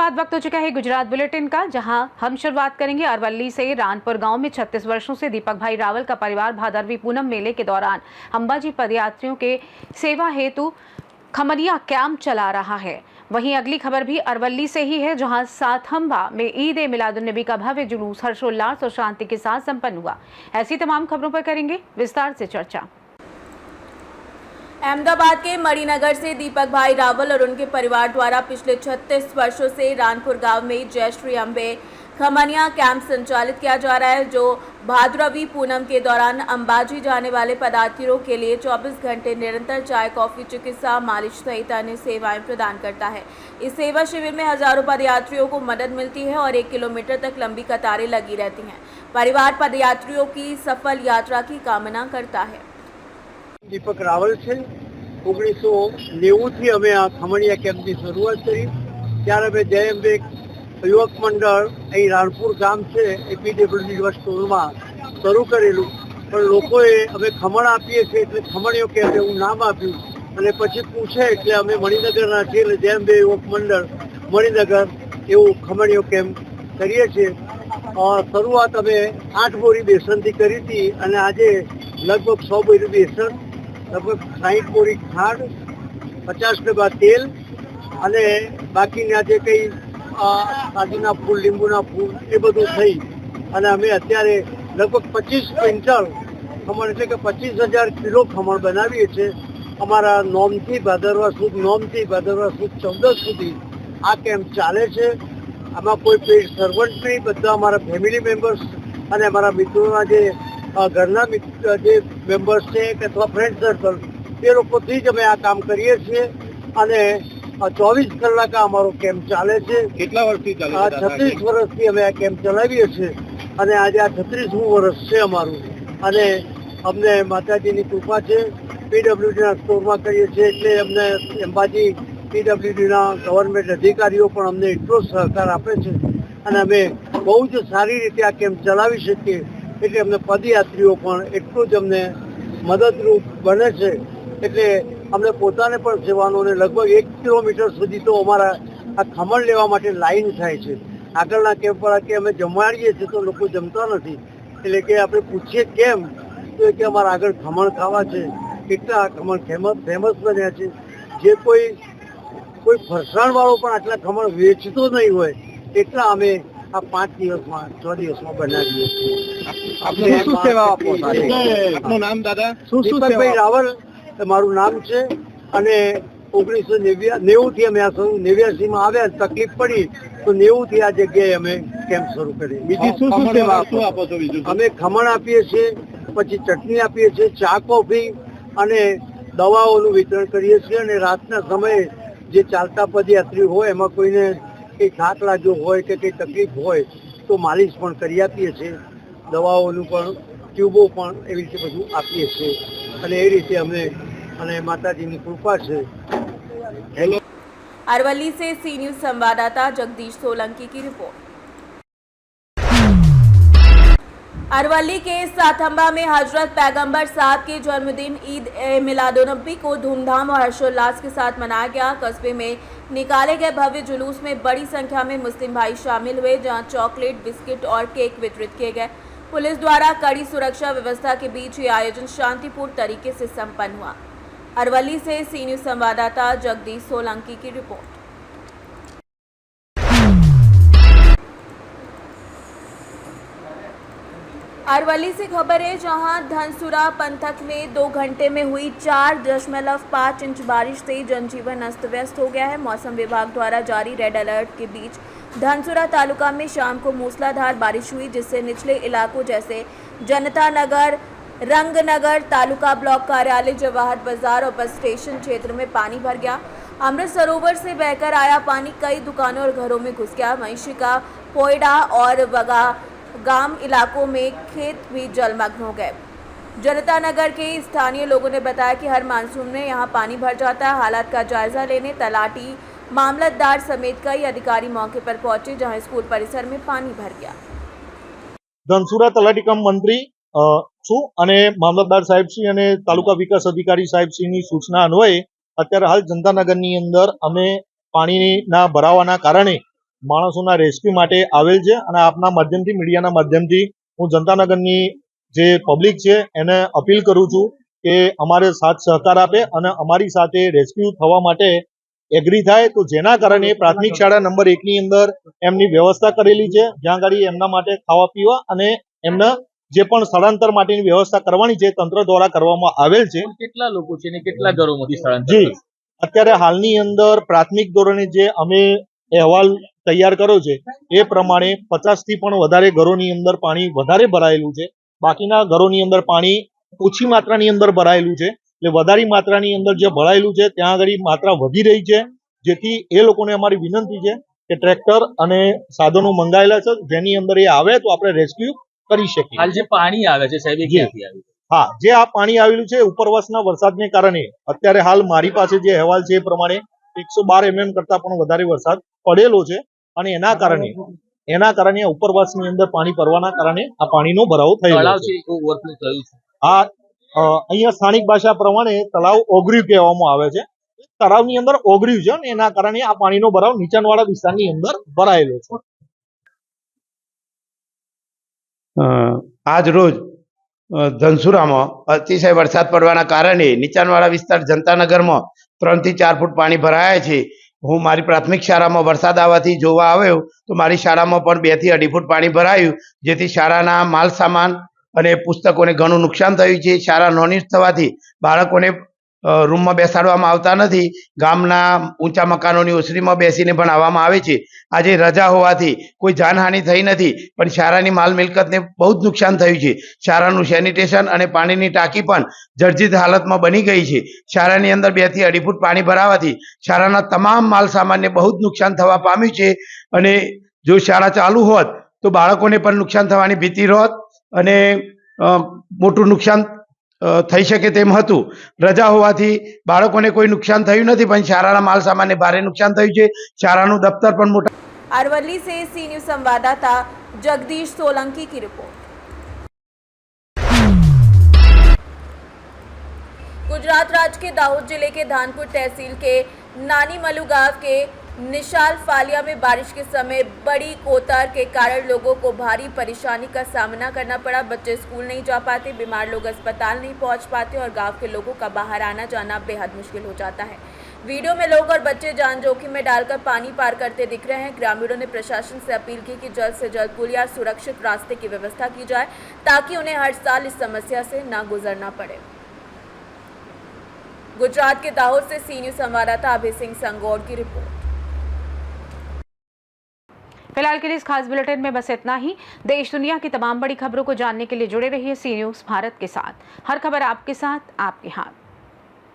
बाद वक्त हो चुका है गुजरात बुलेटिन का, जहां हम शुरुआत करेंगे अरवली से। रानपुर गांव में 36 वर्षों से दीपक भाई रावल का परिवार भादरवी पूनम मेले के दौरान अंबाजी पदयात्रियों के सेवा हेतु खमनिया कैंप चला रहा है। वहीं अगली खबर भी अरवली से ही है, जहां साथंबा में ईद ए मिलादुन्नबी का भव्य जुलूस हर्षोल्लास और शांति के साथ संपन्न हुआ। ऐसी तमाम खबरों पर करेंगे विस्तार से चर्चा। अहमदाबाद के मणिनगर से दीपक भाई रावल और उनके परिवार द्वारा पिछले 36 वर्षों से रानपुर गांव में जय श्री अम्बे खमनिया कैंप संचालित किया जा रहा है, जो भादरवी पूनम के दौरान अंबाजी जाने वाले पदयात्रियों के लिए 24 घंटे निरंतर चाय, कॉफी, चिकित्सा, मालिश सहित अन्य सेवाएं प्रदान करता है। इस सेवा शिविर में हजारों पदयात्रियों को मदद मिलती है और 1 किलोमीटर तक लंबी कतारें लगी रहती हैं। परिवार पदयात्रियों की सफल यात्रा की कामना करता है। दीपक रावल છે। 1990 થી અમે આ ખમણિયા કેમ્પની શરૂઆત કરી, ત્યારે અમે જય અંબે યુવક મંડળ અહીં રાણપુર ગામ છે એ પીડબ્લ્યુડી સ્ટોરમાં શરૂ કરેલું, પણ લોકોએ અમે ખમણ આપીએ છીએ એટલે ખમણીયો કેમ્પ એવું નામ આપ્યું અને પછી પૂછે એટલે અમે મણિનગરના છીએ એટલે જય અંબે યુવક મંડળ મણિનગર એવું ખમણીયો કેમ્પ કરીએ છીએ। શરૂઆત અમે 8 બોરી બેસનથી કરી હતી અને આજે લગભગ 100 બોરી બેસન, लगभग 60 बोरी खाड़, 50 डब्बा तेल અને બાકીના જે કંઈ શાદીના ફૂલ, લીંબુના ફૂલ એ બધું થઈ અને અમે અત્યારે લગભગ 25 ક્વિન્ટલ ખમણ એટલે કે 25,000 કિલો ખમણ બનાવીએ છીએ। અમારા નોમથી ભાદરવા સુદ 14 સુધી આ કેમ્પ ચાલે છે। આમાં કોઈ પેઇડ સર્વન્ટ નહીં, બધા અમારા ફેમિલી મેમ્બર્સ અને અમારા મિત્રોના જે ઘરના જે મેમ્બર્સ છે કે અથવા ફ્રેન્ડ સર્કલ એ લોકોથી જ અમે આ કામ કરીએ છીએ અને 24 કલાક અમારો કેમ્પ ચાલે છે। કેટલા વર્ષથી ચાલે છે? 36 વર્ષથી અમે આ કેમ્પ ચલાવીએ છીએ અને આજે આ 36મું વર્ષ છે અમારું અને અમને માતાજીની કૃપા છે। પીડબ્લ્યુડીના સ્ટોરમાં કરીએ છીએ એટલે અમને અંબાજી પીડબ્લ્યુડીના ગવર્મેન્ટ અધિકારીઓ પણ અમને એટલો સહકાર આપે છે અને અમે બહુ જ સારી રીતે આ કેમ્પ ચલાવી શકીએ એટલે અમને પદયાત્રીઓ પણ એટલું જ અમને મદદરૂપ બને છે। એટલે અમને પોતાને પણ સેવાનોને લગભગ 1 કિલોમીટર સુધી તો અમારા આ ખમણ લેવા માટે લાઈન થાય છે। આગળના કેમ્પવાળા કે અમે જમાડીએ છીએ તો લોકો જમતા નથી, એટલે કે આપણે પૂછીએ કેમ, તો કે અમારા આગળ ખમણ ખાવા છે। કેટલા ખમણ ફેમસ બન્યા છે, જે કોઈ ફરસાણવાળો પણ આટલા ખમણ વેચતો નહીં હોય એટલા અમે આ 5 દિવસમાં 6 દિવસમાં બનાવીએ છીએ। શું સેવા આપો? આપનું નામ દાદા? દીપકભાઈ રાવલ મારું નામ છે અને 1990 થી અમે આ 89માં આવ્યા, તકલીફ પડી તો 90 થી આ જગ્યાએ અમે કેમ્પ શરૂ કરી। બીજી શું સેવા આપો છો? બીજું અમે ખમણ આપીએ છીએ, પછી ચટણી આપીએ છીએ, ચા, કોફી અને દવાઓનું વિતરણ કરીએ છીએ અને રાતના સમયે જે ચાલતા પદયાત્રી હોય એમાં કોઈને કંઈ થાક લાગ્યો હોય કે કંઈ તકલીફ હોય તો માલિશ પણ કરી આપીએ છીએ, દવાઓનું પણ ટ્યુબો પણ એવી રીતે બધું આપીએ છીએ અને એ રીતે અમે અને માતાજીની કૃપા છે। अरवली से सी न्यूज संवाददाता जगदीश सोलंकी की रिपोर्ट। अरवली के साथंबा में हजरत पैगंबर साहब के जन्मदिन ईद ए मिलादुन्नबी को धूमधाम और हर्षोल्लास के साथ मनाया गया। कस्बे में निकाले गए भव्य जुलूस में बड़ी संख्या में मुस्लिम भाई शामिल हुए, जहां चॉकलेट, बिस्किट और केक वितरित किए गए। पुलिस द्वारा कड़ी सुरक्षा व्यवस्था के बीच ये आयोजन शांतिपूर्ण तरीके से संपन्न हुआ। अरवली से सी न्यूज संवाददाता जगदीश सोलंकी की रिपोर्ट। अरवली से खबर है, जहां धनसुरा पंथक में 2 घंटे में हुई 4.5 इंच बारिश से जनजीवन अस्त व्यस्त हो गया है। मौसम विभाग द्वारा जारी रेड अलर्ट के बीच धनसुरा तालुका में शाम को मूसलाधार बारिश हुई, जिससे निचले इलाकों जैसे जनता नगर, रंगनगर, तालुका ब्लॉक कार्यालय, जवाहर बाजार और बस स्टेशन क्षेत्र में पानी भर गया। अमृत सरोवर से बहकर आया पानी कई दुकानों और घरों में घुस गया। वहीं शिका, पोयडा और वगा गांव इलाकों में खेत भी जलमग्न हो गए। जनता नगर के स्थानीय लोगों ने बताया कि हर मानसून में यहां पानी भर जाता है। हालात का जायजा लेने तलाटी, मामलतदार समेत कई अधिकारी मौके पर पहुंचे, जहां स्कूल परिसर में पानी भर गया। ધનસુરા તલાટી કમ મંત્રી છું અને મામલતદાર સાહેબશ્રી અને તાલુકા વિકાસ અધિકારી સાહેબશ્રીની સૂચના અન્વયે અત્યારે હાલ જનતાનગરની અંદર અમે પાણીના ભરાવાના કારણે માણસોના રેસ્ક્યુ માટે આવેલ છે અને આપના માધ્યમથી, મીડિયાના માધ્યમથી હું જનતાનગરની જે પબ્લિક છે એને અપીલ કરું છું કે અમારે સાથ સહકાર આપે અને અમારી સાથે રેસ્ક્યુ થવા માટે એગ્રી થાય, તો જેના કારણે પ્રાથમિક શાળા નંબર 1 ની અંદર એમની વ્યવસ્થા કરેલી છે, જ્યાં ગાડી એમના માટે ખાવા પીવા અને એમના જે પણ સ્થળાંતર માટેની વ્યવસ્થા કરવાની છે તંત્ર દ્વારા કરવામાં આવેલ છે. કેટલા લોકો છે અને કેટલા ઘરોમાંથી સ્થળાંતર જી, અત્યારે હાલની અંદર પ્રાથમિક ધોરણે જે અમે અહેવાલ તૈયાર કર્યો છે એ પ્રમાણે 50 થી પણ વધારે ઘરોની અંદર પાણી વધારે ભરાયેલું છે. બાકીના ઘરોની અંદર પાણી ઓછી માત્રાની અંદર ભરાયેલું છે. એટલે વધારે માત્રાની અંદર જે ભરાયેલું છે ત્યાં આગળ માત્રા વધી રહી છે, જેથી એ લોકોને અમારી વિનંતી છે કે ટ્રેક્ટર અને સાધનો મંગાયેલા છે, જેની અંદર એ આવે તો આપણે રેસ્ક્યુ કરી શકીએ. હાલ જે પાણી આવે છે સાહેબ, એ ક્યાંથી આવે છે? હા, જે આ પાણી આવેલું છે ઉપરવાસના વરસાદને કારણે અત્યારે હાલ મારી પાસે જે અહેવાલ છે એ પ્રમાણે 112 mm કરતા પણ વધારે વરસાદ પડેલો છે અને એના કારણે ઉપરવાસની અંદર પાણી ભરવાના કારણે આ પાણીનો ભરાવો થયેલો તળાવ છે. છે ઓવરફ્લો થયું છે. આ અહીંયા સ્થાનિક ભાષા પ્રમાણે તળાવ ઓગર્યું કહેવામાં આવે છે. તળાવની અંદર ઓગર્યું છે અને એના કારણે આ પાણીનો ભરાવ નીચાણવાળા વિસ્તારની અંદર ભરાયેલો છે. આજ રોજ ધનસુરામાં અતિશય વરસાદ પડવાના કારણે નીચાણવાળા વિસ્તાર જનતાનગરમાં 3 થી 4 ફૂટ પાણી ભરાયા છે. હું મારી પ્રાથમિક શાળામાં વરસાદ આવવાથી જોવા આવ્યો તો મારી શાળામાં પણ 2 થી 2.5 ફૂટ પાણી ભરાયું, જેથી શાળાના માલ સામાન અને પુસ્તકોને ઘણું નુકસાન થયું છે. શાળા નોની થવાથી બાળકોને રૂમમાં બેસાડવામાં આવતા નથી. ગામના ઊંચા મકાનોની ઓસરીમાં બેસીને ભણાવવામાં આવે છે. આજે રજા હોવાથી કોઈ જાનહાનિ થઈ નથી, પણ શાળાની માલ મિલકતને બહુ જ નુકસાન થયું છે. શાળાનું સેનિટેશન અને પાણીની ટાંકી પણ જર્જરિત હાલતમાં બની ગઈ છે. શાળાની અંદર 2 થી 2.5 ફૂટ પાણી ભરાવાથી શાળાના તમામ માલ સામાનને બહુ જ નુકસાન થવા પામ્યું છે. અને જો શાળા ચાલુ હોત તો બાળકોને પણ નુકસાન થવાની ભીતિ હોત અને મોટું નુકસાન થઈ શકે તેમ હતું. રજા હોવાથી બાળકોને કોઈ નુકસાન થયું નથી, પણ શાળાના માલ સામાનને ભારે નુકસાન થયું છે. શાળાનું દફતર પણ મોટા. अरवली से सी न्यूज संवाददाता जगदीश सोलंकी की रिपोर्ट। गुजरात राज्य के दाहोद जिले के धानपुर तहसील के नानी मलू गांव के निशाल फालिया में बारिश के समय बड़ी कोतार के कारण लोगों को भारी परेशानी का सामना करना पड़ा। बच्चे स्कूल नहीं जा पाते, बीमार लोग अस्पताल नहीं पहुंच पाते और गांव के लोगों का बाहर आना जाना बेहद मुश्किल हो जाता है। वीडियो में लोग और बच्चे जान जोखिम में डालकर पानी पार करते दिख रहे हैं। ग्रामीणों ने प्रशासन से अपील की कि जल्द से जल्द पुल या सुरक्षित रास्ते की व्यवस्था की जाए, ताकि उन्हें हर साल इस समस्या से ना गुजरना पड़े। गुजरात के दाहोद से सी न्यूज संवाददाता अभय सिंह संगोड़ की रिपोर्ट। फिलहाल के लिए इस खास बुलेटिन में बस इतना ही। देश दुनिया की तमाम बड़ी खबरों को जानने के लिए जुड़े रहिए सी न्यूज भारत के साथ। हर खबर आपके साथ, आपके हाथ।